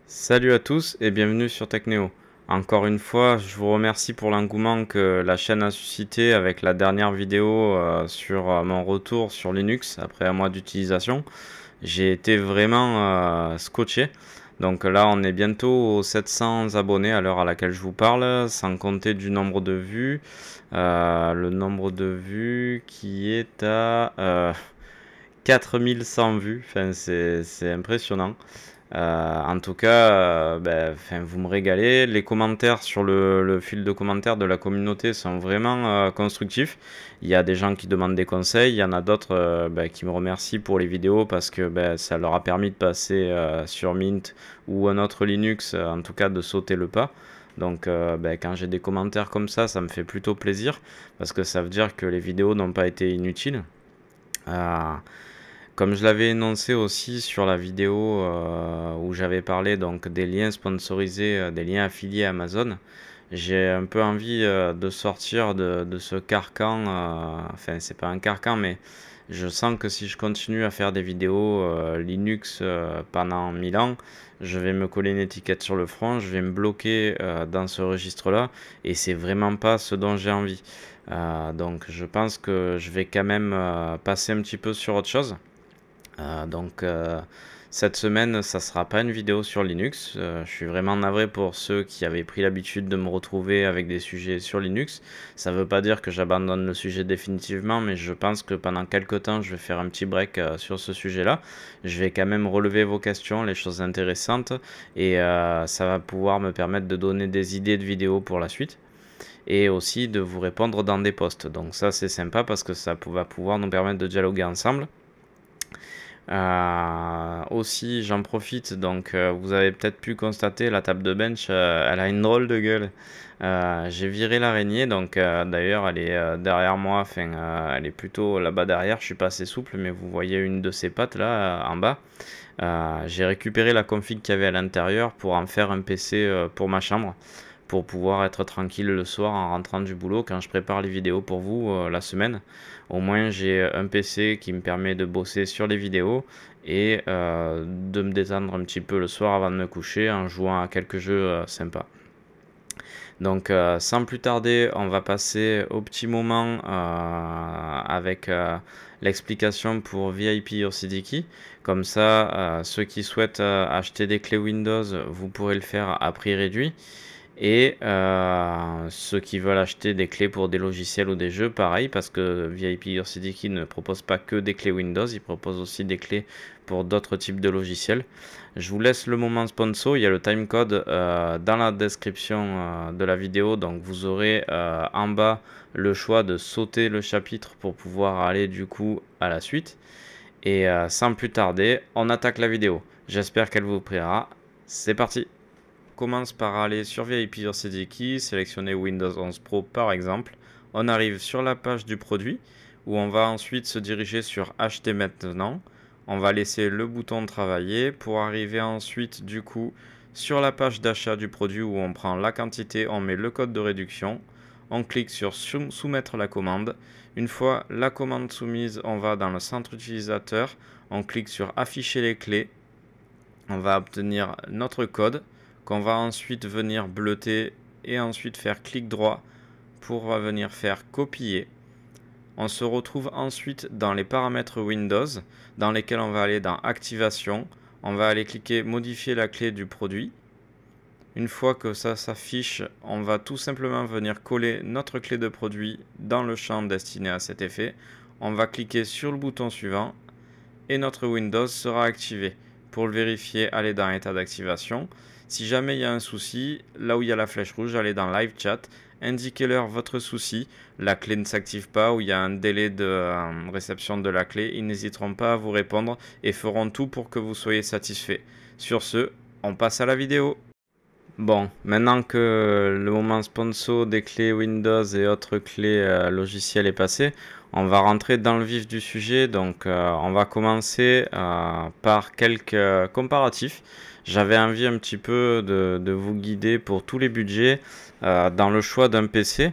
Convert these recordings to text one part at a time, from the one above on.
Salut à tous et bienvenue sur Technéo. Encore une fois, je vous remercie pour l'engouement que la chaîne a suscité avec la dernière vidéo sur mon retour sur Linux après un mois d'utilisation. J'ai été vraiment scotché. Donc là, on est bientôt aux 700 abonnés à l'heure à laquelle je vous parle, sans compter du nombre de vues. Le nombre de vues qui est à 4100 vues. Enfin, c'est impressionnant. En tout cas, vous me régalez. Les commentaires sur le fil de commentaires de la communauté sont vraiment constructifs. Il y a des gens qui demandent des conseils, il y en a d'autres qui me remercient pour les vidéos parce que ça leur a permis de passer sur Mint ou un autre Linux, en tout cas de sauter le pas. Donc quand j'ai des commentaires comme ça me fait plutôt plaisir parce que ça veut dire que les vidéos n'ont pas été inutiles. Euh, Comme je l'avais énoncé aussi sur la vidéo où j'avais parlé donc des liens sponsorisés, des liens affiliés à Amazon, j'ai un peu envie de sortir de ce carcan. Enfin, c'est pas un carcan, mais je sens que si je continue à faire des vidéos Linux pendant 1000 ans, je vais me coller une étiquette sur le front, je vais me bloquer dans ce registre-là, et c'est vraiment pas ce dont j'ai envie. Donc, je pense que je vais quand même passer un petit peu sur autre chose. Cette semaine, ça sera pas une vidéo sur Linux. Je suis vraiment navré pour ceux qui avaient pris l'habitude de me retrouver avec des sujets sur Linux. Ça veut pas dire que j'abandonne le sujet définitivement, mais je pense que pendant quelques temps, je vais faire un petit break sur ce sujet-là. Je vais quand même relever vos questions, les choses intéressantes, et ça va pouvoir me permettre de donner des idées de vidéos pour la suite et aussi de vous répondre dans des posts. Donc ça, c'est sympa parce que ça va pouvoir nous permettre de dialoguer ensemble. Aussi, j'en profite, donc vous avez peut-être pu constater la table de bench, elle a une drôle de gueule. J'ai viré l'araignée, donc d'ailleurs elle est derrière moi, enfin elle est plutôt là-bas derrière, je suis pas assez souple, mais vous voyez une de ses pattes là en bas. J'ai récupéré la config qu'il y avait à l'intérieur pour en faire un PC pour ma chambre, pour pouvoir être tranquille le soir en rentrant du boulot quand je prépare les vidéos pour vous la semaine. Au moins j'ai un PC qui me permet de bosser sur les vidéos et de me détendre un petit peu le soir avant de me coucher en jouant à quelques jeux sympas. Donc sans plus tarder, on va passer au petit moment avec l'explication pour VIP Your CD Key. Comme ça, ceux qui souhaitent acheter des clés Windows, vous pourrez le faire à prix réduit. Et ceux qui veulent acheter des clés pour des logiciels ou des jeux, pareil, parce que VIP Your CD Key ne propose pas que des clés Windows, il propose aussi des clés pour d'autres types de logiciels. Je vous laisse le moment sponsor, il y a le timecode dans la description de la vidéo, donc vous aurez en bas le choix de sauter le chapitre pour pouvoir aller du coup à la suite. Et sans plus tarder, on attaque la vidéo. J'espère qu'elle vous plaira. C'est parti! On commence par aller sur VIP Your CD Key, sélectionner Windows 11 Pro par exemple. On arrive sur la page du produit où on va ensuite se diriger sur Acheter maintenant. On va laisser le bouton travailler pour arriver ensuite du coup sur la page d'achat du produit où on prend la quantité, on met le code de réduction, on clique sur soumettre la commande. Une fois la commande soumise, on va dans le centre utilisateur, on clique sur afficher les clés, on va obtenir notre code qu'on va ensuite venir bleuter et ensuite faire clic droit pour venir faire copier. On se retrouve ensuite dans les paramètres Windows dans lesquels on va aller dans Activation. On va aller cliquer Modifier la clé du produit. Une fois que ça s'affiche, on va tout simplement venir coller notre clé de produit dans le champ destiné à cet effet. On va cliquer sur le bouton suivant et notre Windows sera activé. Pour le vérifier, allez dans État d'activation. Si jamais il y a un souci, là où il y a la flèche rouge, allez dans Live Chat, indiquez-leur votre souci. La clé ne s'active pas ou il y a un délai de réception de la clé. Ils n'hésiteront pas à vous répondre et feront tout pour que vous soyez satisfait. Sur ce, on passe à la vidéo. Bon, maintenant que le moment sponsor des clés Windows et autres clés logicielles est passé, on va rentrer dans le vif du sujet. Donc, on va commencer par quelques comparatifs. J'avais envie un petit peu de vous guider pour tous les budgets dans le choix d'un PC.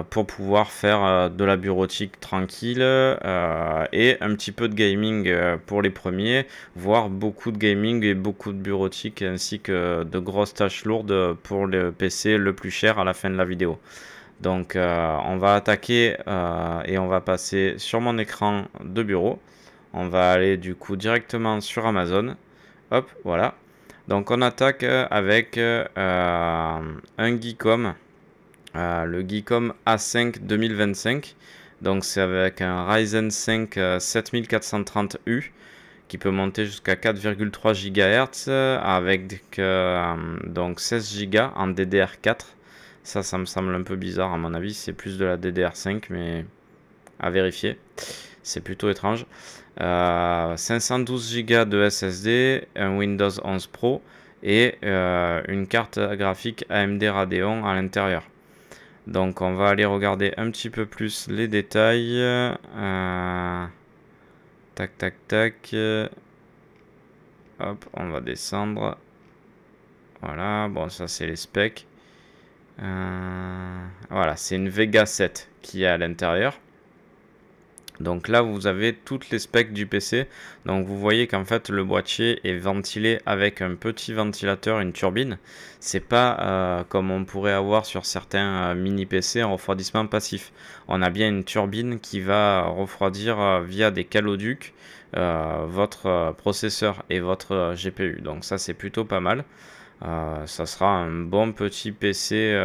pour pouvoir faire de la bureautique tranquille et un petit peu de gaming pour les premiers, voire beaucoup de gaming et beaucoup de bureautique ainsi que de grosses tâches lourdes pour le PC le plus cher à la fin de la vidéo. Donc on va attaquer et on va passer sur mon écran de bureau. On va aller du coup directement sur Amazon. Hop, voilà. Donc on attaque avec un Geekom, le Geekom A5 2025. Donc c'est avec un Ryzen 5 7430U qui peut monter jusqu'à 4,3 GHz avec donc 16 Go en DDR4. Ça me semble un peu bizarre à mon avis, c'est plus de la DDR5 mais à vérifier. C'est plutôt étrange. 512 Go de SSD, un Windows 11 Pro et une carte graphique AMD Radeon à l'intérieur. Donc on va aller regarder un petit peu plus les détails. Tac tac tac. Hop, on va descendre. Voilà, bon ça c'est les specs. Voilà, c'est une Vega 7 qui est à l'intérieur. Donc là, vous avez toutes les specs du PC. Donc vous voyez qu'en fait, le boîtier est ventilé avec un petit ventilateur, une turbine. C'est pas comme on pourrait avoir sur certains mini PC en refroidissement passif. On a bien une turbine qui va refroidir via des caloducs votre processeur et votre GPU. Donc ça, c'est plutôt pas mal. Ça sera un bon petit PC,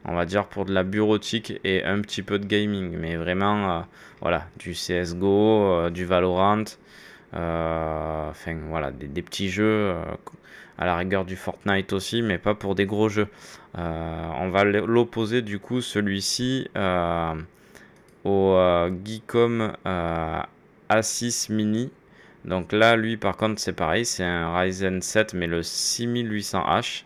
on va dire, pour de la bureautique et un petit peu de gaming. Mais vraiment, voilà, du CSGO, du Valorant, enfin voilà, des petits jeux, à la rigueur du Fortnite aussi, mais pas pour des gros jeux. On va l'opposer du coup, celui-ci, au Geekom A6 Mini. Donc là, lui, par contre, c'est pareil, c'est un Ryzen 7, mais le 6800H,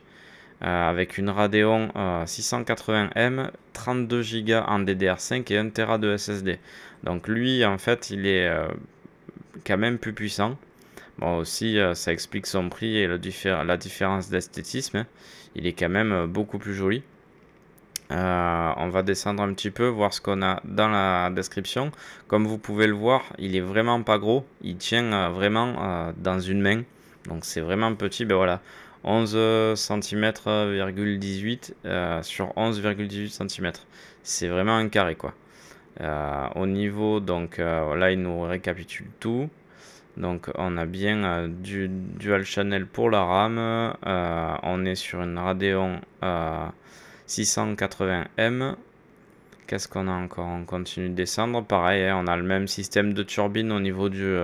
avec une Radeon 680M, 32 Go en DDR5 et 1 Tera de SSD. Donc lui, en fait, il est quand même plus puissant. Bon, aussi, ça explique son prix et la différence d'esthétisme, hein. Il est quand même beaucoup plus joli. On va descendre un petit peu, voir ce qu'on a dans la description. Comme vous pouvez le voir, il est vraiment pas gros. Il tient vraiment dans une main. Donc c'est vraiment petit. Ben voilà, 11 cm,18 sur 11,18 cm. C'est vraiment un carré quoi. Au niveau, donc là il nous récapitule tout. Donc on a bien du dual channel pour la RAM. On est sur une Radeon 680M. Qu'est-ce qu'on a encore? On continue de descendre. Pareil, hein, on a le même système de turbine au niveau du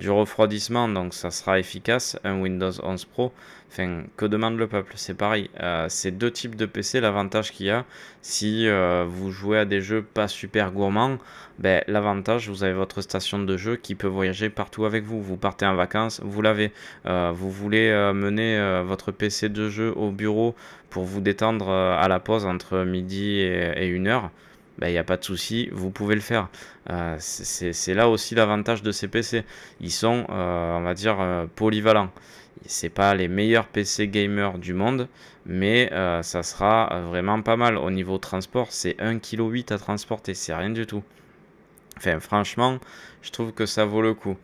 refroidissement, donc ça sera efficace. Un Windows 11 Pro. Enfin, que demande le peuple? C'est pareil. C'est deux types de PC. L'avantage qu'il y a, si vous jouez à des jeux pas super gourmands, ben, l'avantage, vous avez votre station de jeu qui peut voyager partout avec vous. Vous partez en vacances, vous l'avez. Vous voulez mener votre PC de jeu au bureau pour vous détendre à la pause entre midi et 1h. Ben, il n'y a pas de souci, vous pouvez le faire. C'est là aussi l'avantage de ces PC. Ils sont, on va dire, polyvalents. C'est pas les meilleurs PC gamers du monde, mais ça sera vraiment pas mal. Au niveau transport, c'est 1,8 kg à transporter, c'est rien du tout. Enfin, franchement, je trouve que ça vaut le coup.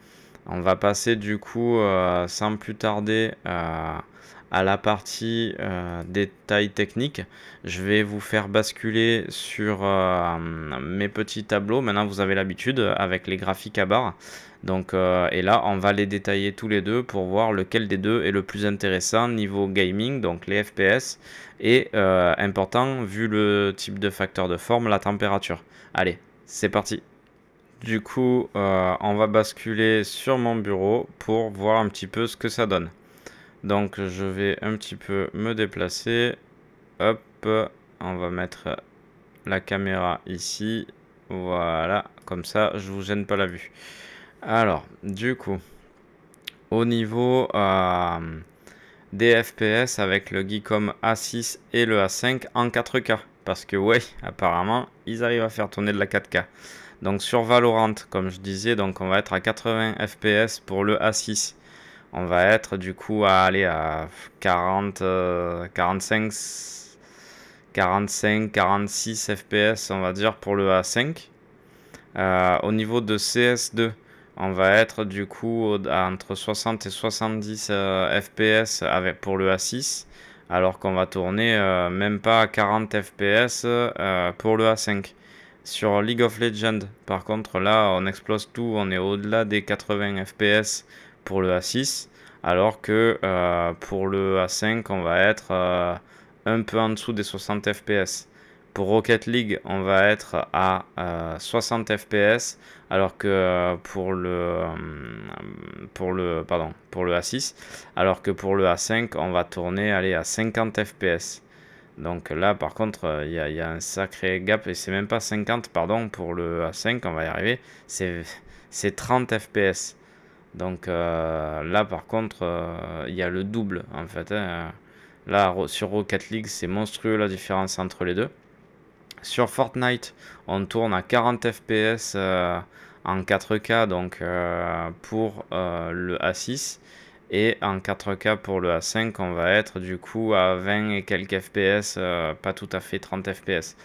On va passer du coup, sans plus tarder, à la partie détails techniques. Je vais vous faire basculer sur mes petits tableaux. Maintenant, vous avez l'habitude avec les graphiques à barre. Donc, et là, on va les détailler tous les deux pour voir lequel des deux est le plus intéressant niveau gaming, donc les FPS, et important, vu le type de facteur de forme, la température. Allez, c'est parti. Du coup, on va basculer sur mon bureau pour voir un petit peu ce que ça donne. Donc, je vais un petit peu me déplacer. Hop, on va mettre la caméra ici. Voilà, comme ça, je vous gêne pas la vue. Alors, du coup, au niveau des FPS avec le Geekom A6 et le A5 en 4K. Parce que, ouais, apparemment, ils arrivent à faire tourner de la 4K. Donc sur Valorant, comme je disais, donc on va être à 80 FPS pour le A6. On va être du coup à aller à 40, 45, 45, 46 FPS, on va dire, pour le A5. Au niveau de CS2, on va être du coup entre 60 et 70 FPS pour le A6, alors qu'on va tourner même pas à 40 FPS pour le A5. Sur League of Legends, par contre, là, on explose tout, on est au-delà des 80 FPS pour le A6, alors que pour le A5, on va être un peu en dessous des 60 FPS. Pour Rocket League, on va être à 60 FPS, alors que pour le A6, alors que pour le A5, on va tourner à 50 FPS. Donc là, par contre, il y a un sacré gap, et c'est même pas 50, pardon, pour le A5, on va y arriver, c'est 30 FPS. Donc là, par contre, il y a le double, en fait, hein. Là, sur Rocket League, c'est monstrueux la différence entre les deux. Sur Fortnite, on tourne à 40 FPS en 4K, donc pour le A6. Et en 4K pour le A5, on va être du coup à 20 et quelques FPS, pas tout à fait 30 FPS.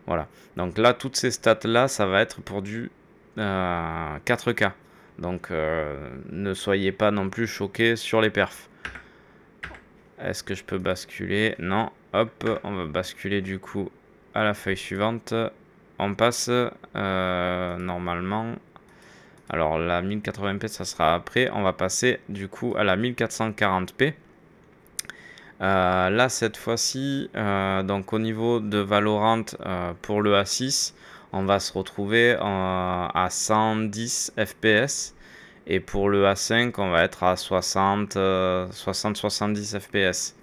Voilà. Donc là, toutes ces stats-là, ça va être pour du 4K. Donc ne soyez pas non plus choqués sur les perfs. Est-ce que je peux basculer? Non. Hop, on va basculer du coup à la feuille suivante. On passe normalement. Alors la 1080p ça sera après. On va passer du coup à la 1440p. Là cette fois-ci, donc au niveau de Valorant pour le A6, on va se retrouver à 110 FPS. Et pour le A5, on va être à 60-70 FPS.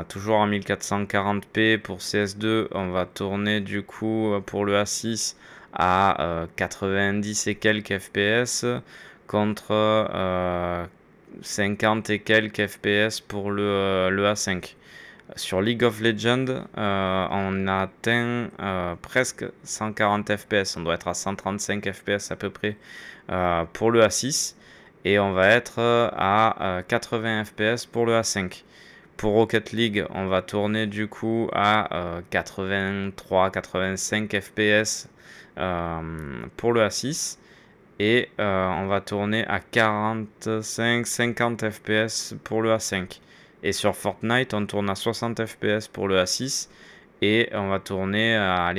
Toujours en 1440p pour CS2, on va tourner du coup pour le A6 à 90 et quelques FPS contre 50 et quelques FPS pour le A5. Sur League of Legends, on atteint presque 140 FPS, on doit être à 135 FPS à peu près pour le A6 et on va être à 80 FPS pour le A5. Pour Rocket League, on va tourner du coup à 83-85 FPS pour le A6 et on va tourner à 45-50 FPS pour le A5. Et sur Fortnite, on tourne à 60 FPS pour le A6 et on va tourner à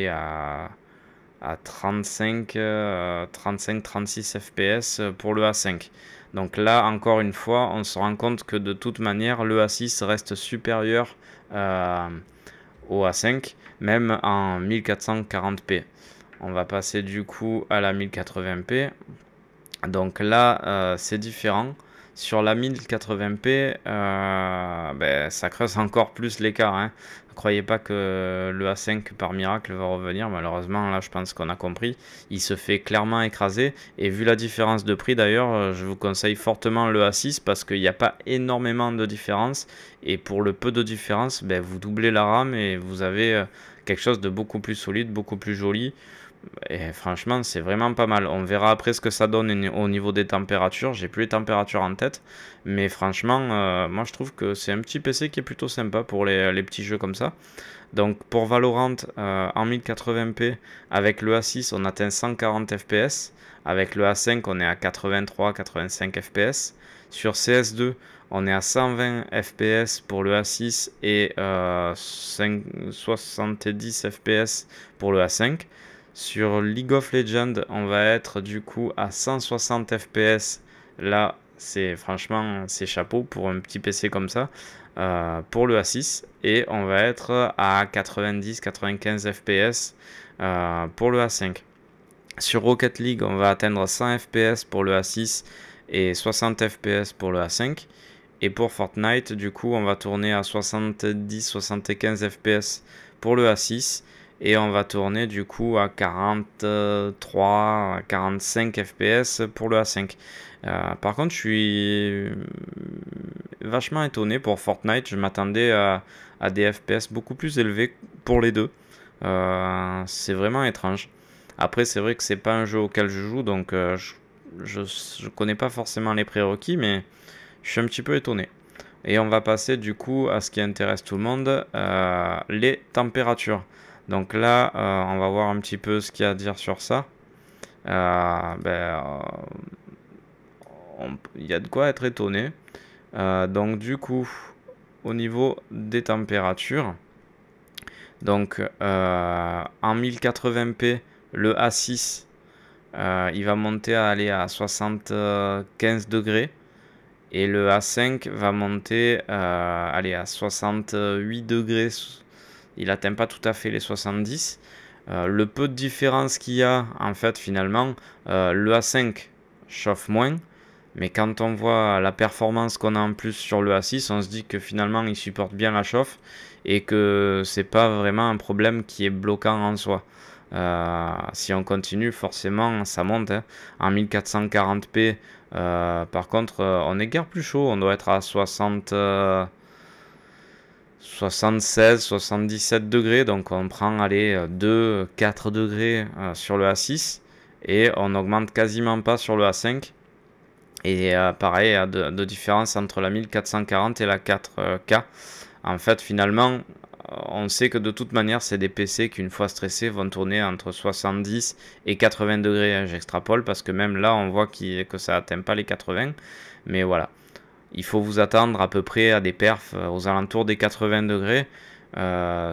35-36 FPS pour le A5. Donc là, encore une fois, on se rend compte que de toute manière, le A6 reste supérieur au A5, même en 1440p. On va passer du coup à la 1080p. Donc là, c'est différent. Sur la 1080p, ça creuse encore plus l'écart, hein. Ne croyez pas que le A5 par miracle va revenir. Malheureusement, là, je pense qu'on a compris. Il se fait clairement écraser. Et vu la différence de prix, d'ailleurs, je vous conseille fortement le A6 parce qu'il n'y a pas énormément de différence. Et pour le peu de différence, vous doublez la RAM et vous avez quelque chose de beaucoup plus solide, beaucoup plus joli. Et franchement, c'est vraiment pas mal. On verra après ce que ça donne au niveau des températures. J'ai plus les températures en tête. Mais franchement, moi je trouve que c'est un petit PC qui est plutôt sympa pour les petits jeux comme ça. Donc pour Valorant en 1080p, avec le A6, on atteint 140 FPS. Avec le A5, on est à 83-85 FPS. Sur CS2, on est à 120 FPS pour le A6 et 70 FPS pour le A5. Sur League of Legends, on va être du coup à 160 FPS. Là, franchement, c'est chapeau pour un petit PC comme ça. Pour le A6. Et on va être à 90-95 FPS pour le A5. Sur Rocket League, on va atteindre 100 FPS pour le A6 et 60 FPS pour le A5. Et pour Fortnite, du coup, on va tourner à 70-75 FPS pour le A6. Et on va tourner du coup à 43-45 FPS pour le A5. Par contre, je suis vachement étonné pour Fortnite. Je m'attendais à des FPS beaucoup plus élevés pour les deux. C'est vraiment étrange. Après, c'est vrai que c'est pas un jeu auquel je joue, donc je connais pas forcément les prérequis, mais je suis un petit peu étonné. Et on va passer du coup à ce qui intéresse tout le monde, les températures. Donc là, on va voir un petit peu ce qu'il y a à dire sur ça. Il y a de quoi être étonné. Donc du coup, au niveau des températures, donc en 1080p, le A6, il va monter à aller à 75 degrés. Et le A5 va monter aller à 68 degrés. Il n'atteint pas tout à fait les 70. Le peu de différence qu'il y a, en fait, finalement, le A5 chauffe moins. Mais quand on voit la performance qu'on a en plus sur le A6, on se dit que finalement il supporte bien la chauffe et que c'est pas vraiment un problème qui est bloquant en soi. Si on continue, forcément ça monte, hein. En 1440p, par contre, on est guère plus chaud, on doit être à 76, 77 degrés, donc on prend allez, 2, 4 degrés sur le A6 et on n'augmente quasiment pas sur le A5. Et pareil, il y a de différence entre la 1440 et la 4K. En fait, finalement, on sait que de toute manière, c'est des PC qui, une fois stressés, vont tourner entre 70 et 80 degrés. J'extrapole parce que même là, on voit que ça n'atteint pas les 80. Mais voilà, il faut vous attendre à peu près à des perfs aux alentours des 80 degrés.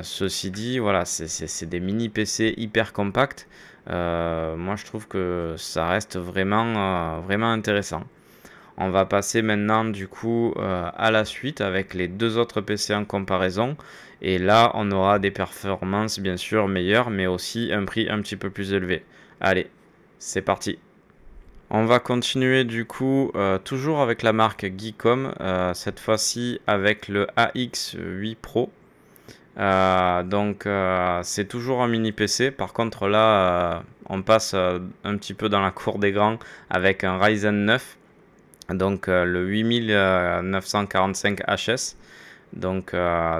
Ceci dit, voilà, c'est des mini PC hyper compacts. Moi, je trouve que ça reste vraiment intéressant. On va passer maintenant du coup à la suite avec les deux autres PC en comparaison. Et là, on aura des performances bien sûr meilleures, mais aussi un prix un petit peu plus élevé. Allez, c'est parti. On va continuer du coup toujours avec la marque Geekom, cette fois-ci avec le AX8 Pro. C'est toujours un mini PC. Par contre là, on passe un petit peu dans la cour des grands avec un Ryzen 9. Donc le 8945 HS, donc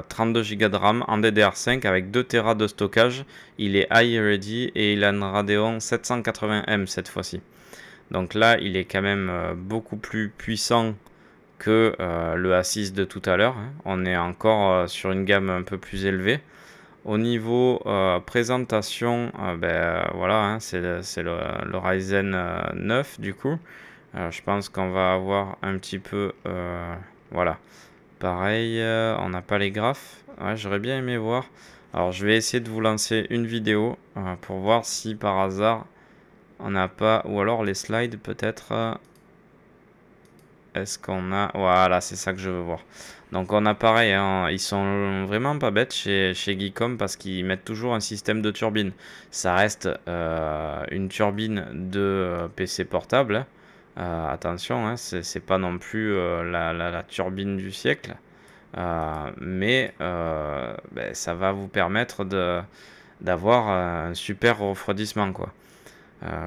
32 Go de RAM en DDR5 avec 2 Tera de stockage. Il est high ready et il a un Radeon 780M cette fois-ci. Donc là, il est quand même beaucoup plus puissant que le A6 de tout à l'heure, hein. On est encore sur une gamme un peu plus élevée. Au niveau présentation, voilà, hein, c'est le Ryzen 9 du coup. Je pense qu'on va avoir un petit peu... voilà. Pareil, on n'a pas les graphes. Ouais, j'aurais bien aimé voir. Alors, je vais essayer de vous lancer une vidéo pour voir si par hasard on n'a pas... Ou alors les slides peut-être... Est-ce qu'on a... Voilà, c'est ça que je veux voir. Donc on a pareil, hein, ils sont vraiment pas bêtes chez Geekom parce qu'ils mettent toujours un système de turbine. Ça reste une turbine de PC portable. Attention, hein, c'est pas non plus la turbine du siècle. Ça va vous permettre d'avoir un super refroidissement, quoi.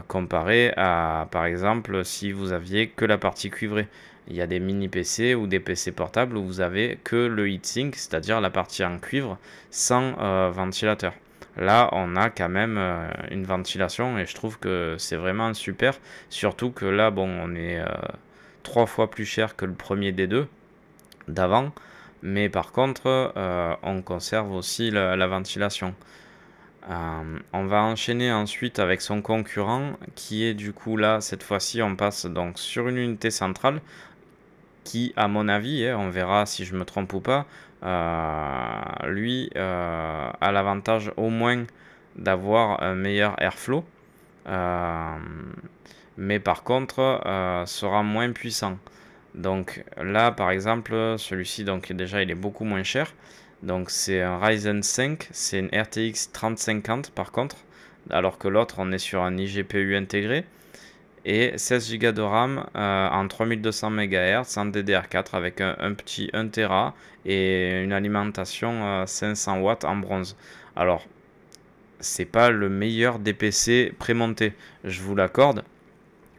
Comparé à, par exemple, si vous aviez que la partie cuivrée. Il y a des mini PC ou des PC portables où vous avez que le heatsink, c'est-à-dire la partie en cuivre, sans ventilateur. Là, on a quand même une ventilation et je trouve que c'est vraiment super. Surtout que là, bon, on est 3 fois plus cher que le premier des deux d'avant. Mais par contre, on conserve aussi la ventilation. On va enchaîner ensuite avec son concurrent qui est du coup là, cette fois-ci, on passe donc sur une unité centrale qui, à mon avis, on verra si je me trompe ou pas, lui a l'avantage au moins d'avoir un meilleur airflow, mais par contre sera moins puissant. Donc là, par exemple, celui-ci, donc déjà, il est beaucoup moins cher. Donc c'est un Ryzen 5, c'est une RTX 3050 par contre, alors que l'autre, on est sur un iGPU intégré. Et 16 Go de RAM en 3200 MHz en DDR4 avec un petit 1 Tera et une alimentation 500 watts en bronze. Alors, c'est pas le meilleur des PC prémontés, je vous l'accorde,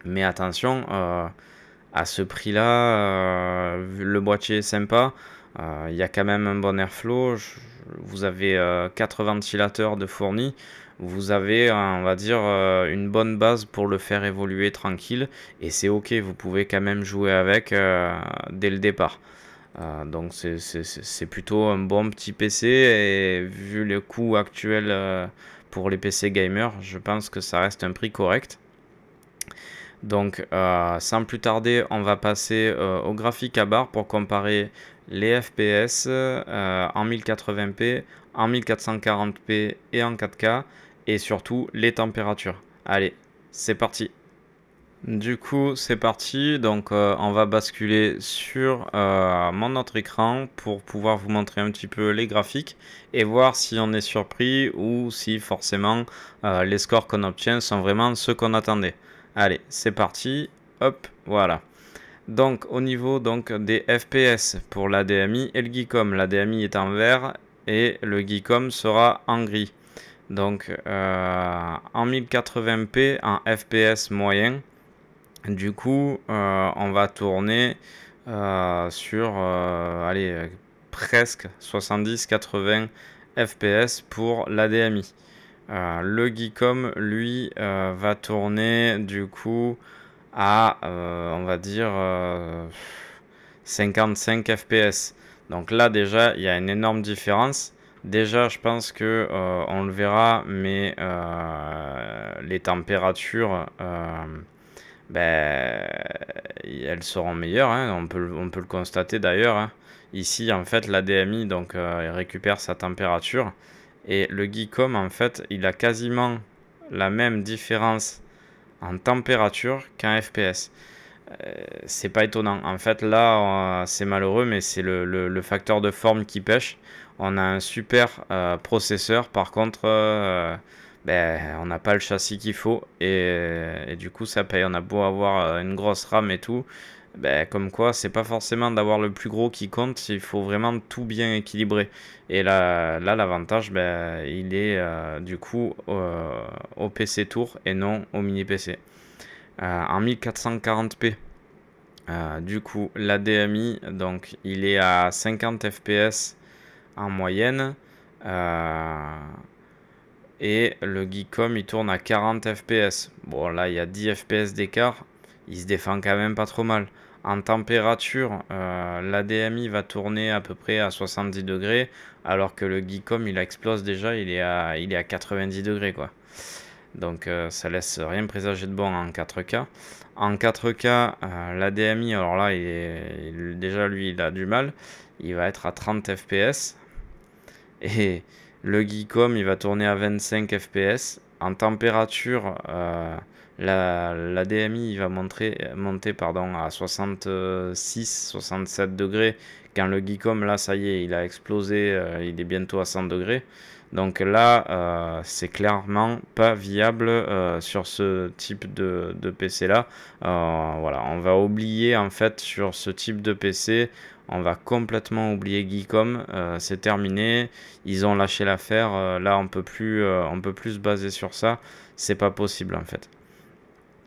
mais attention, à ce prix-là, le boîtier est sympa, il y a quand même un bon airflow, vous avez 4 ventilateurs de fournis. Vous avez, on va dire, une bonne base pour le faire évoluer tranquille. Et c'est ok, vous pouvez quand même jouer avec dès le départ. Donc c'est plutôt un bon petit PC et vu le coût actuel pour les PC gamers, je pense que ça reste un prix correct. Donc sans plus tarder, on va passer au graphique à barre pour comparer les FPS en 1080p, en 1440p et en 4K et surtout les températures. Allez, c'est parti. Du coup, c'est parti. Donc, on va basculer sur mon autre écran pour pouvoir vous montrer un petit peu les graphiques et voir si on est surpris ou si forcément les scores qu'on obtient sont vraiment ceux qu'on attendait. Allez, c'est parti. Hop, voilà. Donc, au niveau donc, des FPS pour l'ADMI et le Geekom, l'ADMI est en vert et le Geekom sera en gris. Donc, en 1080p, en FPS moyen. Du coup, on va tourner sur allez, presque 70-80 FPS pour l'ADMI. Le Geekom, lui, va tourner du coup à, on va dire, 55 FPS. Donc là, déjà, il y a une énorme différence. Déjà, je pense que on le verra, mais les températures ben, elles seront meilleures, hein. On peut le constater d'ailleurs, hein. Ici, en fait, la DMI donc, il récupère sa température et le Geekom, en fait, il a quasiment la même différence en température qu'un FPS. C'est pas étonnant. En fait, là, c'est malheureux, mais c'est le facteur de forme qui pêche. On a un super processeur, par contre, ben, on n'a pas le châssis qu'il faut et du coup, ça paye. On a beau avoir une grosse RAM et tout, ben, comme quoi, c'est pas forcément d'avoir le plus gros qui compte, il faut vraiment tout bien équilibrer. Et là l'avantage, ben, il est du coup au PC Tour et non au mini PC. En 1440p. Du coup, la DMI, donc, il est à 50 FPS en moyenne. Et le Geekom, il tourne à 40 FPS. Bon, là, il y a 10 FPS d'écart. Il se défend quand même pas trop mal. En température, la DMI va tourner à peu près à 70 degrés. Alors que le Geekom, il explose déjà. Il est à 90 degrés, quoi. Donc ça laisse rien présager de bon en 4K. En 4K, la DMI, alors là, déjà lui, il a du mal. Il va être à 30 FPS. Et le Geekom, il va tourner à 25 FPS. En température, la DMI, il va monter pardon, à 66-67 degrés. Quand le Geekom, là, ça y est, il a explosé, il est bientôt à 100 degrés. Donc là, c'est clairement pas viable sur ce type de PC là. Voilà, on va oublier en fait sur ce type de PC, on va complètement oublier Geekom. C'est terminé. Ils ont lâché l'affaire. Là, on peut plus se baser sur ça. C'est pas possible en fait.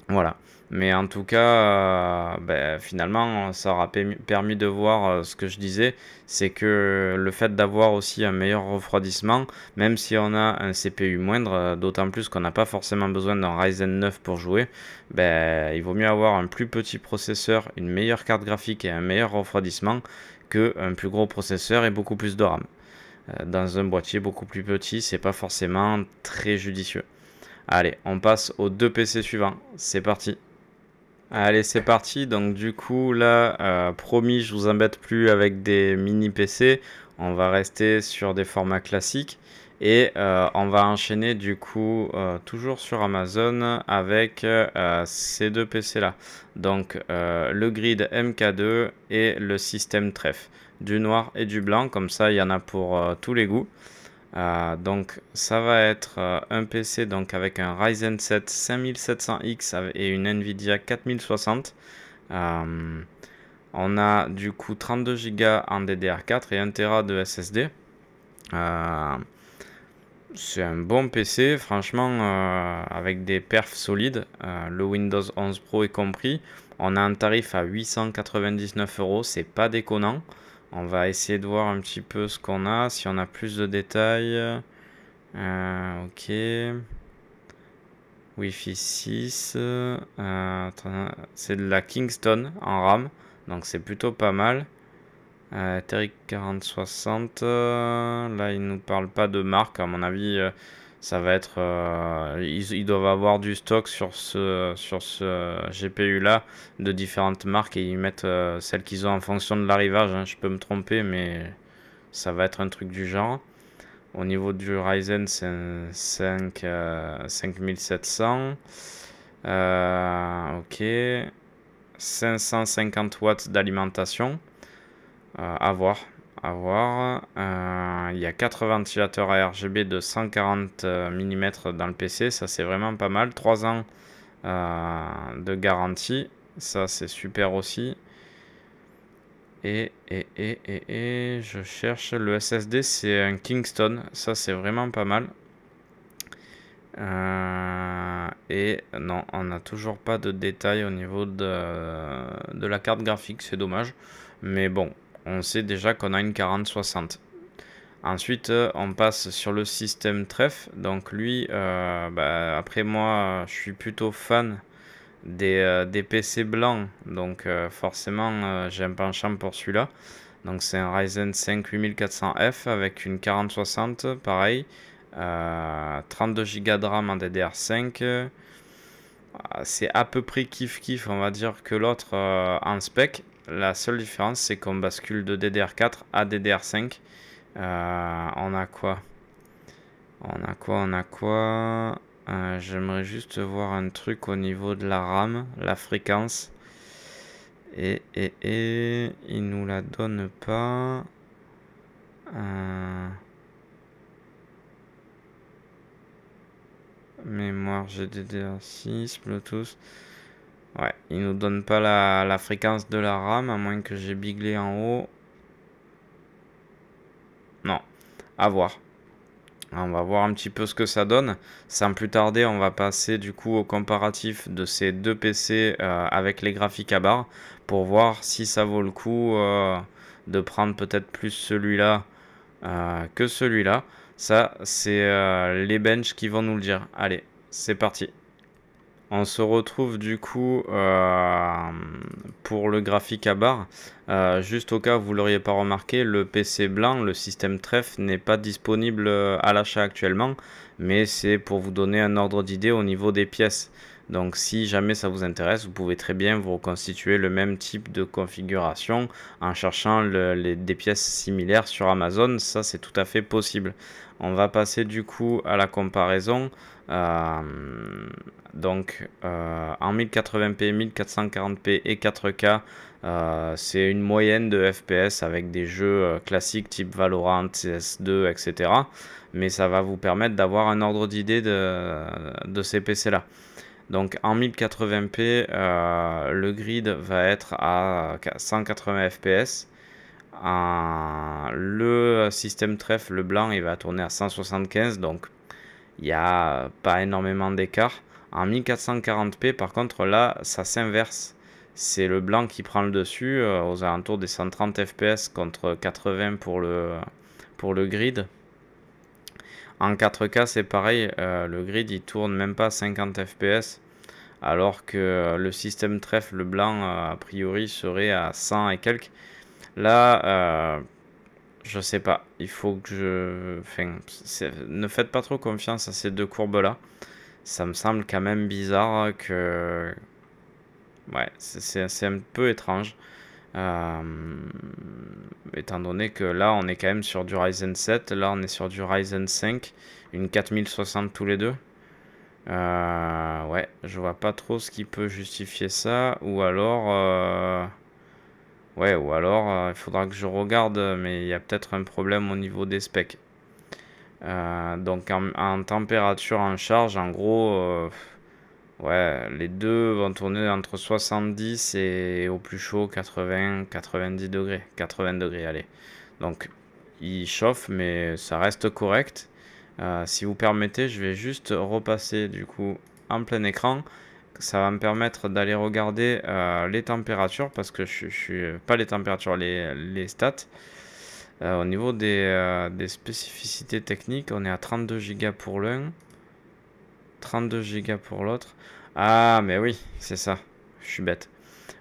Voilà. Mais en tout cas, ben, finalement, ça aura permis de voir ce que je disais, c'est que le fait d'avoir aussi un meilleur refroidissement, même si on a un CPU moindre, d'autant plus qu'on n'a pas forcément besoin d'un Ryzen 9 pour jouer, ben, il vaut mieux avoir un plus petit processeur, une meilleure carte graphique et un meilleur refroidissement qu'un plus gros processeur et beaucoup plus de RAM. Dans un boîtier beaucoup plus petit, c'est pas forcément très judicieux. Allez, on passe aux deux PC suivants. C'est parti. Allez, c'est parti. Donc du coup, là, promis, je vous embête plus avec des mini PC. On va rester sur des formats classiques. Et on va enchaîner du coup toujours sur Amazon avec ces deux PC là. Donc le grid MK2 et le système Trèfle. Du noir et du blanc, comme ça il y en a pour tous les goûts. Donc ça va être un PC donc avec un Ryzen 7 5700X et une Nvidia 4060. On a du coup 32 Go en DDR4 et 1 Tera de SSD. C'est un bon PC, franchement, avec des perfs solides, le Windows 11 Pro est compris. On a un tarif à 899 euros, c'est pas déconnant. On va essayer de voir un petit peu ce qu'on a, si on a plus de détails. Ok. Wi-Fi 6. C'est de la Kingston en RAM, donc c'est plutôt pas mal. TRX 4060, là il nous parle pas de marque, à mon avis ça va être, ils doivent avoir du stock sur ce GPU là de différentes marques et ils mettent celles qu'ils ont en fonction de l'arrivage, hein. Je peux me tromper mais ça va être un truc du genre. Au niveau du Ryzen c'est un 5700, ok, 550 watts d'alimentation. À voir. À voir. Il y a 4 ventilateurs à RGB de 140 mm dans le PC. Ça, c'est vraiment pas mal. 3 ans de garantie. Ça, c'est super aussi. Et je cherche le SSD. C'est un Kingston. Ça, c'est vraiment pas mal. Et non, on n'a toujours pas de détails au niveau de la carte graphique. C'est dommage. Mais bon. On sait déjà qu'on a une 4060. Ensuite, on passe sur le système TREF. Donc lui, après moi, je suis plutôt fan des PC blancs. Donc forcément, j'ai un penchant pour celui-là. Donc c'est un Ryzen 5 8400F avec une 4060, pareil. 32 Go de RAM en DDR5. C'est à peu près kiff-kiff, on va dire, que l'autre en spec. La seule différence, c'est qu'on bascule de DDR4 à DDR5. On a quoi? J'aimerais juste voir un truc au niveau de la RAM, la fréquence. Et il nous la donne pas. Mémoire GDDR6, Bluetooth. Ouais, il nous donne pas la fréquence de la RAM, à moins que j'ai biglé en haut. Non, à voir. On va voir un petit peu ce que ça donne. Sans plus tarder, on va passer du coup au comparatif de ces deux PC avec les graphiques à barre pour voir si ça vaut le coup de prendre peut-être plus celui-là que celui-là. Ça, c'est les benches qui vont nous le dire. Allez, c'est parti. On se retrouve du coup pour le graphique à barre. Juste au cas où vous ne l'auriez pas remarqué, le PC blanc, le système TREF, n'est pas disponible à l'achat actuellement, mais c'est pour vous donner un ordre d'idée au niveau des pièces. Donc si jamais ça vous intéresse, vous pouvez très bien vous reconstituer le même type de configuration en cherchant des pièces similaires sur Amazon. Ça, c'est tout à fait possible. On va passer du coup à la comparaison. Donc en 1080p, 1440p et 4K, c'est une moyenne de FPS avec des jeux classiques type Valorant, CS2, etc. Mais ça va vous permettre d'avoir un ordre d'idée de ces PC là. Donc en 1080p, le grid va être à 180 fps. Le système TREF, le blanc, il va tourner à 175, donc il n'y a pas énormément d'écart. En 1440p, par contre, là, ça s'inverse. C'est le blanc qui prend le dessus, aux alentours des 130 fps contre 80 pour le grid. En 4K, c'est pareil, le grid, il tourne même pas 50 fps, alors que le système TREF, le blanc, a priori, serait à 100 et quelques. Là, je sais pas, il faut que je... Enfin, ne faites pas trop confiance à ces deux courbes-là. Ça me semble quand même bizarre que... Ouais, c'est un peu étrange. Étant donné que là, on est quand même sur du Ryzen 7. Là, on est sur du Ryzen 5. Une 4060 tous les deux. Ouais, je vois pas trop ce qui peut justifier ça. Ou alors... Ouais, ou alors, il faudra que je regarde, mais il y a peut-être un problème au niveau des specs. Donc en température en charge, en gros, ouais, les deux vont tourner entre 70 et au plus chaud 80, 90 degrés. 80 degrés, allez. Donc il chauffe, mais ça reste correct. Si vous permettez, je vais juste repasser du coup en plein écran. Ça va me permettre d'aller regarder les températures, parce que je suis pas les températures, les stats. Au niveau des spécificités techniques, on est à 32 Go pour l'un, 32 Go pour l'autre. Ah, mais oui, c'est ça. Je suis bête.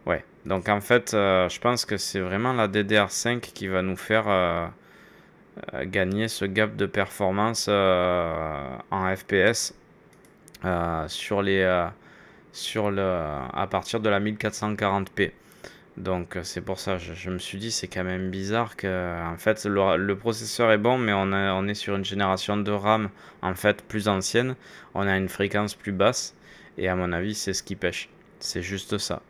Ouais, Donc en fait, je pense que c'est vraiment la DDR5 qui va nous faire gagner ce gap de performance en FPS sur à partir de la 1440p. Donc c'est pour ça, je me suis dit c'est quand même bizarre que en fait le processeur est bon, mais on est sur une génération de RAM en fait plus ancienne, on a une fréquence plus basse, et à mon avis c'est ce qui pêche. C'est juste ça.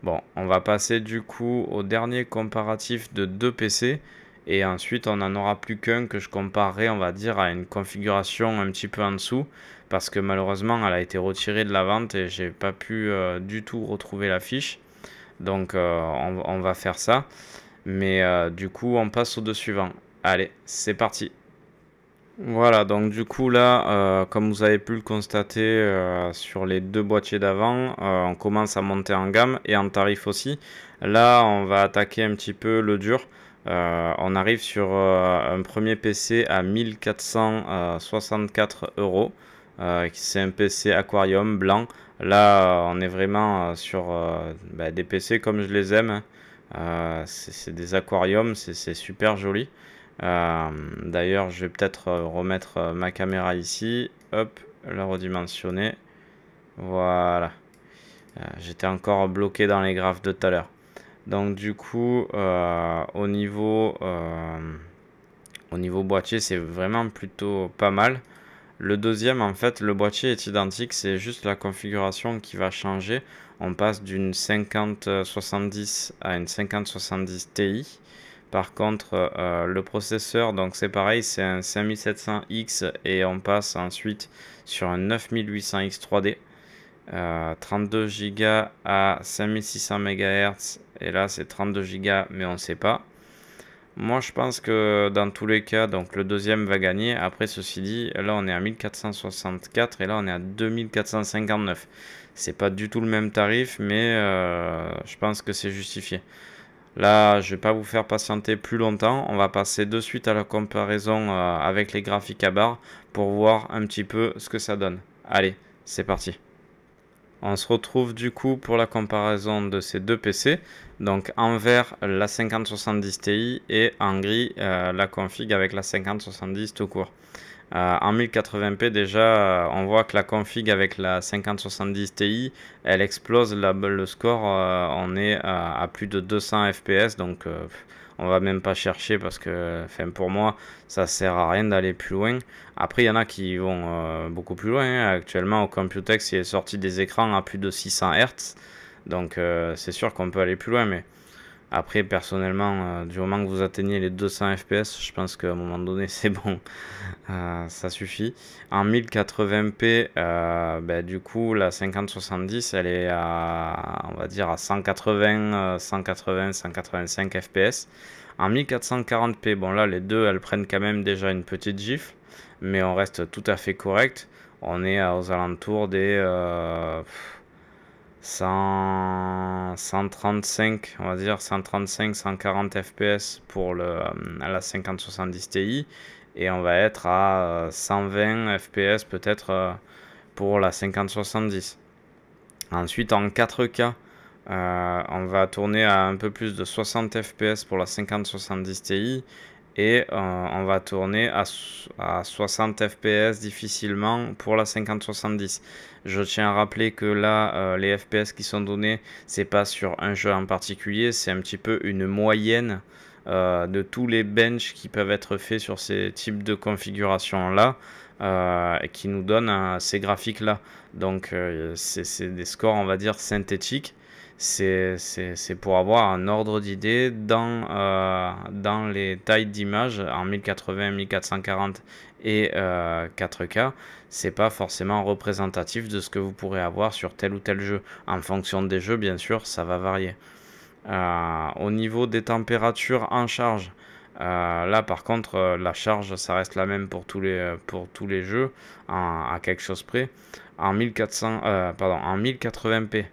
Bon, on va passer du coup au dernier comparatif de deux PC, et ensuite on n'en aura plus qu'un que je comparerai, on va dire, à une configuration un petit peu en dessous, parce que malheureusement elle a été retirée de la vente et j'ai pas pu du tout retrouver la fiche. Donc on va faire ça. Mais du coup, on passe au deux suivant. Allez, c'est parti. Voilà, donc du coup là, comme vous avez pu le constater sur les deux boîtiers d'avant, on commence à monter en gamme et en tarif aussi. Là, on va attaquer un petit peu le dur. On arrive sur un premier PC à 1464 euros. C'est un PC Aquarium blanc. Là, on est vraiment sur des PC comme je les aime, hein. C'est des aquariums, c'est super joli. D'ailleurs, je vais peut-être remettre ma caméra ici. Hop, la redimensionner. Voilà. J'étais encore bloqué dans les graphes de tout à l'heure. Donc du coup, au niveau boîtier, c'est vraiment plutôt pas mal. Le deuxième, en fait, le boîtier est identique, c'est juste la configuration qui va changer. On passe d'une 5070 à une 5070 Ti. Par contre, le processeur, donc c'est pareil, c'est un 5700X et on passe ensuite sur un 9800X 3D. 32 Go à 5600 MHz et là c'est 32 Go mais on ne sait pas. Moi je pense que dans tous les cas, donc le deuxième va gagner. Après ceci dit, là on est à 1464 et là on est à 2459. C'est pas du tout le même tarif, mais je pense que c'est justifié. Là, je vais pas vous faire patienter plus longtemps. On va passer de suite à la comparaison avec les graphiques à barre pour voir un petit peu ce que ça donne. Allez, c'est parti. On se retrouve du coup pour la comparaison de ces deux PC. Donc en vert la 5070 Ti et en gris la config avec la 5070 tout court. En 1080p déjà, on voit que la config avec la 5070 Ti, elle explose le score. On est à plus de 200 fps, donc on va même pas chercher parce que, enfin, pour moi, ça sert à rien d'aller plus loin. Après, il y en a qui vont beaucoup plus loin, hein. Actuellement, au Computex, il est sorti des écrans à plus de 600 Hz, donc c'est sûr qu'on peut aller plus loin, mais après, personnellement, du moment que vous atteignez les 200 fps, je pense qu'à un moment donné, c'est bon. Ça suffit. En 1080p, du coup, la 5070, elle est à, on va dire, à 180, 180, 185 fps. En 1440p, bon là, les deux, elles prennent quand même déjà une petite gifle, mais on reste tout à fait correct. On est aux alentours des 135, on va dire 135, 140 fps pour la 5070 Ti. Et on va être à 120 fps peut-être pour la 5070. Ensuite en 4K, on va tourner à un peu plus de 60 fps pour la 5070 Ti. Et on va tourner à 60 fps difficilement pour la 5070. Je tiens à rappeler que là, les fps qui sont donnés, c'est pas sur un jeu en particulier, c'est un petit peu une moyenne de tous les benches qui peuvent être faits sur ces types de configurations là, qui nous donnent ces graphiques là. Donc c'est des scores, on va dire, synthétiques. C'est pour avoir un ordre d'idée dans les tailles d'image en 1080, 1440 et 4K. C'est pas forcément représentatif de ce que vous pourrez avoir sur tel ou tel jeu. En fonction des jeux, bien sûr, ça va varier. Au niveau des températures en charge, là par contre la charge ça reste la même pour tous les jeux à quelque chose près. En 1080p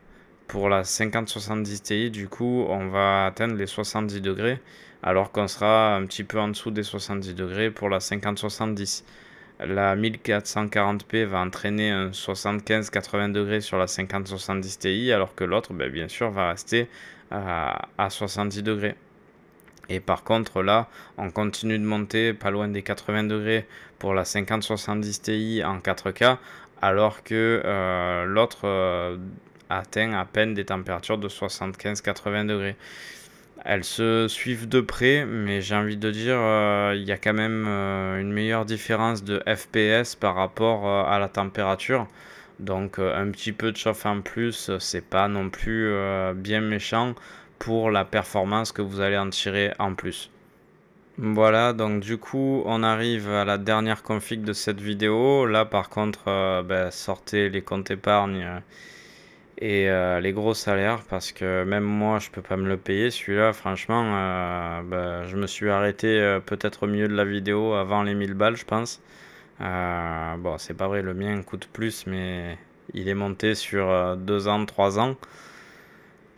pour la 5070 Ti, du coup on va atteindre les 70 degrés alors qu'on sera un petit peu en dessous des 70 degrés pour la 5070. La 1440p va entraîner un 75-80 degrés sur la 5070 Ti, alors que l'autre, ben, bien sûr, va rester à 70 degrés. Et par contre, là, on continue de monter pas loin des 80 degrés pour la 5070 Ti en 4K, alors que l'autre atteint à peine des températures de 75-80 degrés. Elles se suivent de près, mais j'ai envie de dire, il y a quand même une meilleure différence de FPS par rapport à la température. Donc un petit peu de chauffe en plus, c'est pas non plus bien méchant pour la performance que vous allez en tirer en plus. Voilà, donc du coup on arrive à la dernière config de cette vidéo. Là par contre, ben, sortez les comptes épargne et les gros salaires, parce que même moi je peux pas me le payer celui-là. Franchement, ben, je me suis arrêté peut-être au milieu de la vidéo avant les 1000 balles, je pense. Bon, c'est pas vrai, le mien coûte plus, mais il est monté sur 2 ans, 3 ans.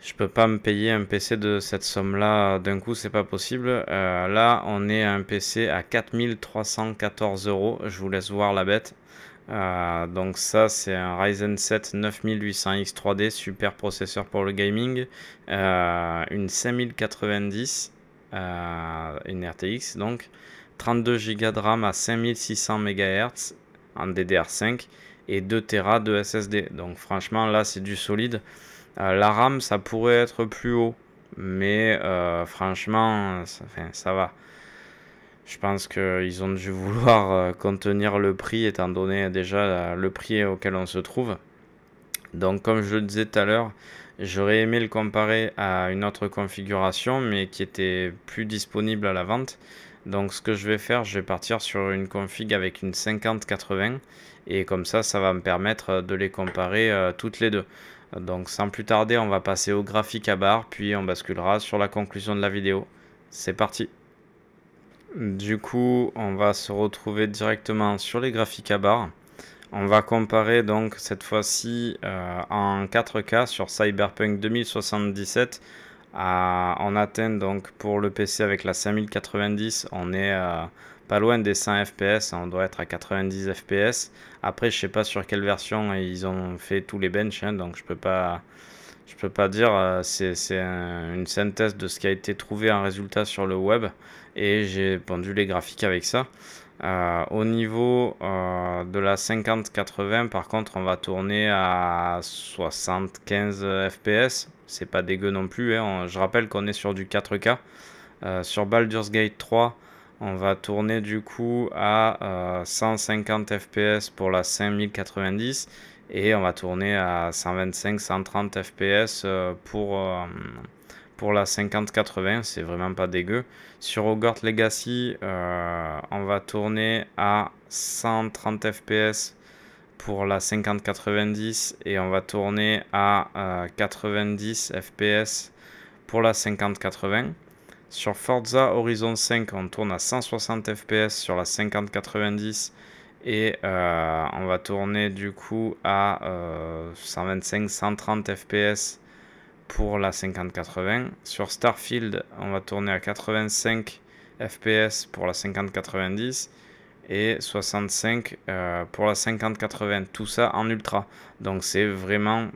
Je peux pas me payer un PC de cette somme-là d'un coup, c'est pas possible. Là, on est à un PC à 4314 euros. Je vous laisse voir la bête. Donc ça, c'est un Ryzen 7 9800X 3D, super processeur pour le gaming. Une 5090, une RTX donc. 32 Go de RAM à 5600 MHz en DDR5 et 2 Tera de SSD. Donc franchement, là, c'est du solide. La RAM, ça pourrait être plus haut, mais franchement, ça va. Je pense qu'ils ont dû vouloir contenir le prix, étant donné déjà le prix auquel on se trouve. Donc, comme je le disais tout à l'heure, j'aurais aimé le comparer à une autre configuration, mais qui était plus disponible à la vente. Donc, ce que je vais faire, je vais partir sur une config avec une 5080, et comme ça va me permettre de les comparer toutes les deux. Donc, sans plus tarder, on va passer au graphique à barre, puis on basculera sur la conclusion de la vidéo. C'est parti! Du coup, on va se retrouver directement sur les graphiques à barre. On va comparer donc cette fois-ci en 4K sur Cyberpunk 2077. On atteint donc pour le PC avec la 5090, on est pas loin des 100 FPS, on doit être à 90 FPS. Après, je sais pas sur quelle version ils ont fait tous les benches, hein, donc je peux pas dire. C'est une synthèse de ce qui a été trouvé en résultat sur le web, et j'ai pondu les graphiques avec ça. Au niveau de la 5080, par contre, on va tourner à 75 FPS. C'est pas dégueu non plus, hein. Je rappelle qu'on est sur du 4K. Sur Baldur's Gate 3, on va tourner du coup à 150 FPS pour la 5090, et on va tourner à 125-130 FPS pour la 5080, c'est vraiment pas dégueu. Sur Hogwarts Legacy, on va tourner à 130 FPS pour la 5090, et on va tourner à 90 FPS pour la 5080. Sur Forza Horizon 5, on tourne à 160 FPS sur la 5090, et on va tourner du coup à 125-130 FPS pour la 5080. Sur Starfield, on va tourner à 85 FPS pour la 5090 et 65 pour la 5080. Tout ça en ultra. Donc c'est vraiment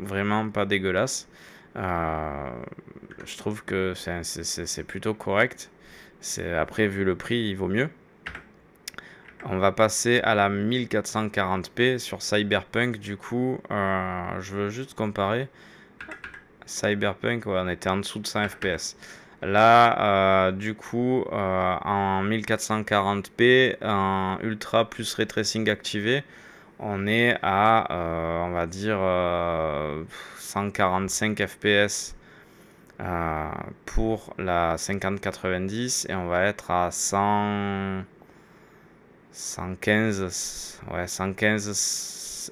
pas dégueulasse. Je trouve que c'est plutôt correct. Après, vu le prix, il vaut mieux. On va passer à la 1440p sur Cyberpunk. Du coup, je veux juste comparer. Cyberpunk, ouais, on était en dessous de 100 FPS. Là, du coup, en 1440p, en ultra plus ray tracing activé, on est à, on va dire, 145 FPS pour la 5090, et on va être à 115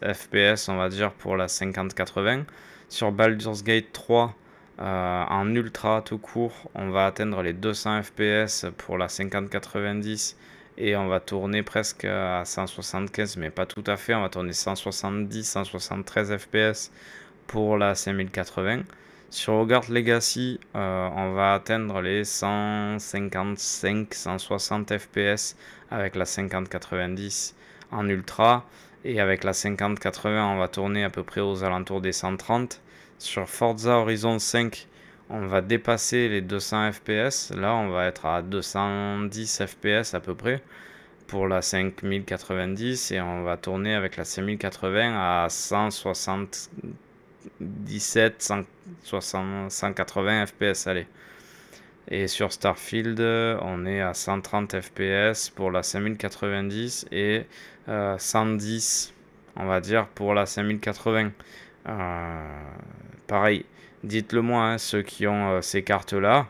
FPS, on va dire, pour la 5080. Sur Baldur's Gate 3, en ultra tout court, on va atteindre les 200 FPS pour la 5090, et on va tourner presque à 175, mais pas tout à fait, on va tourner 170-173 FPS pour la 5080. Sur Hogwarts Legacy, on va atteindre les 155-160 FPS avec la 5090 en ultra. Et avec la 50-80, on va tourner à peu près aux alentours des 130. Sur Forza Horizon 5, on va dépasser les 200 FPS. Là, on va être à 210 FPS à peu près pour la 5090 et on va tourner avec la 5080 à 177, 180 FPS. Allez. Et sur Starfield, on est à 130 FPS pour la 5090 et 110, on va dire, pour la 5080. Pareil, dites-le moi, hein, ceux qui ont ces cartes-là,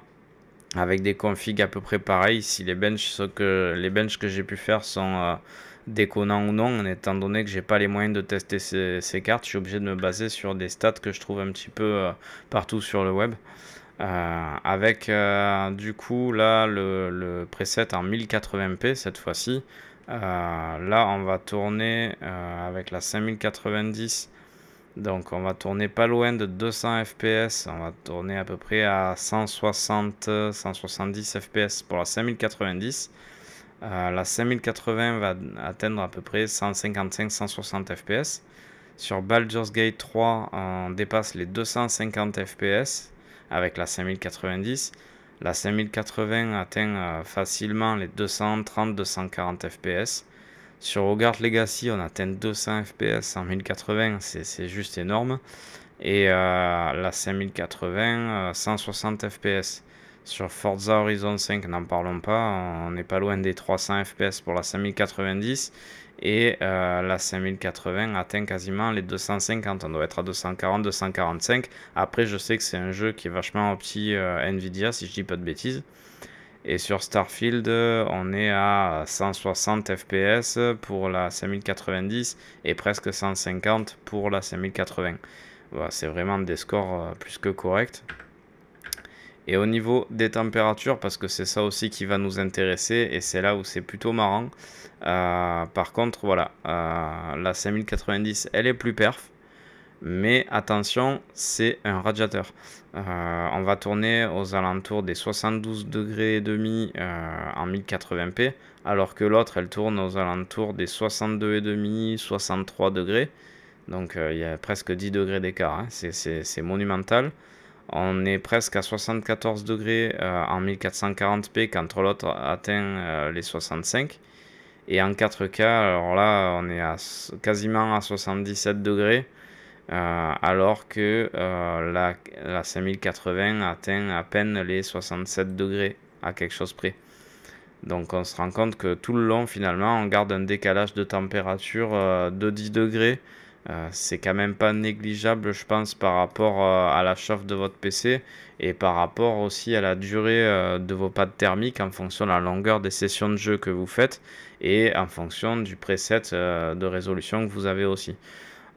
avec des configs à peu près pareils, si les benches que j'ai pu faire sont déconnants ou non, étant donné que j'ai pas les moyens de tester ces cartes, je suis obligé de me baser sur des stats que je trouve un petit peu partout sur le web. Avec du coup là le preset en 1080p cette fois-ci. Là on va tourner avec la 5090, donc on va tourner pas loin de 200 fps, on va tourner à peu près à 170 fps pour la 5090. La 5080 va atteindre à peu près 155-160 fps. Sur Baldur's Gate 3 on dépasse les 250 fps avec la 5090. La 5080 atteint facilement les 230-240 fps. Sur Hogwarts Legacy, on atteint 200 fps en 1080, c'est juste énorme. Et la 5080, 160 fps. Sur Forza Horizon 5, n'en parlons pas, on n'est pas loin des 300 fps pour la 5090. Et la 5080 atteint quasiment les 250, on doit être à 240, 245. Après, je sais que c'est un jeu qui est vachement opti Nvidia, si je dis pas de bêtises. Et sur Starfield, on est à 160 fps pour la 5090 et presque 150 pour la 5080. Voilà, c'est vraiment des scores plus que corrects. Et au niveau des températures, parce que c'est ça aussi qui va nous intéresser, et c'est là où c'est plutôt marrant. Par contre, voilà, la 5090, elle est plus perf. Mais attention, c'est un radiateur. On va tourner aux alentours des 72 degrés et demi en 1080p, alors que l'autre, elle tourne aux alentours des 62 et demi, 63 degrés. Donc il y a presque 10 degrés d'écart, hein. C'est monumental. On est presque à 74 degrés en 1440p quand l'autre atteint les 65. Et en 4K, alors là, on est quasiment à 77 degrés. Alors que la 5080 atteint à peine les 67 degrés à quelque chose près. Donc on se rend compte que tout le long finalement on garde un décalage de température de 10 degrés. C'est quand même pas négligeable je pense par rapport à la chauffe de votre PC et par rapport aussi à la durée de vos pads thermiques en fonction de la longueur des sessions de jeu que vous faites et en fonction du preset de résolution que vous avez aussi.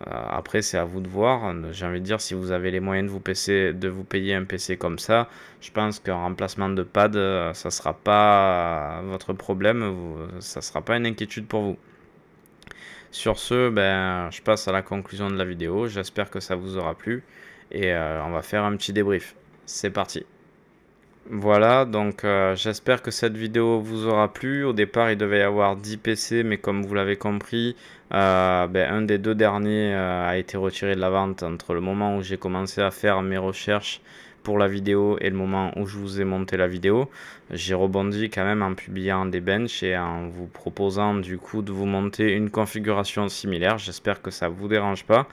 Après c'est à vous de voir, j'ai envie de dire si vous avez les moyens de vous payer un PC comme ça, je pense qu'un remplacement de pad ça sera pas votre problème, ça sera pas une inquiétude pour vous. Sur ce, ben, je passe à la conclusion de la vidéo, j'espère que ça vous aura plu et on va faire un petit débrief. C'est parti. Voilà, donc j'espère que cette vidéo vous aura plu. Au départ, il devait y avoir 10 PC, mais comme vous l'avez compris, un des deux derniers a été retiré de la vente entre le moment où j'ai commencé à faire mes recherches pour la vidéo et le moment où je vous ai monté la vidéo. J'ai rebondi quand même en publiant des benches et en vous proposant du coup de vous monter une configuration similaire. J'espère que ça vous dérange pas.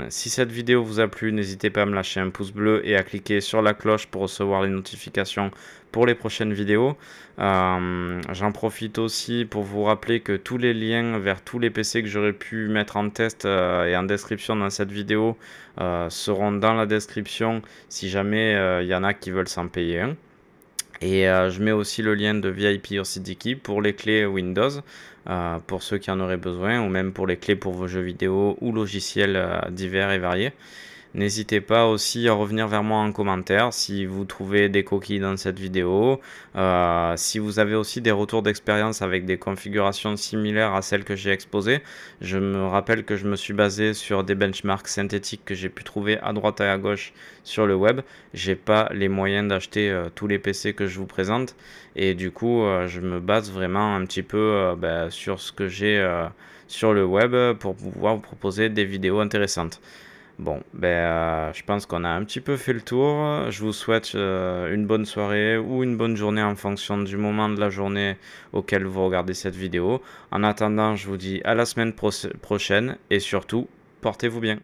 Si cette vidéo vous a plu, n'hésitez pas à me lâcher un pouce bleu et à cliquer sur la cloche pour recevoir les notifications pour les prochaines vidéos. J'en profite aussi pour vous rappeler que tous les liens vers tous les PC que j'aurais pu mettre en test et en description dans cette vidéo seront dans la description si jamais il y en a qui veulent s'en payer un. Et je mets aussi le lien de VIP OCDKey pour les clés Windows, pour ceux qui en auraient besoin, ou même pour les clés pour vos jeux vidéo ou logiciels divers et variés. N'hésitez pas aussi à revenir vers moi en commentaire si vous trouvez des coquilles dans cette vidéo. Si vous avez aussi des retours d'expérience avec des configurations similaires à celles que j'ai exposées. Je me rappelle que je me suis basé sur des benchmarks synthétiques que j'ai pu trouver à droite et à gauche sur le web. J'ai pas les moyens d'acheter tous les PC que je vous présente et du coup je me base vraiment un petit peu sur ce que j'ai sur le web pour pouvoir vous proposer des vidéos intéressantes. Bon, je pense qu'on a un petit peu fait le tour. Je vous souhaite une bonne soirée ou une bonne journée en fonction du moment de la journée auquel vous regardez cette vidéo. En attendant, je vous dis à la semaine prochaine et surtout, portez-vous bien.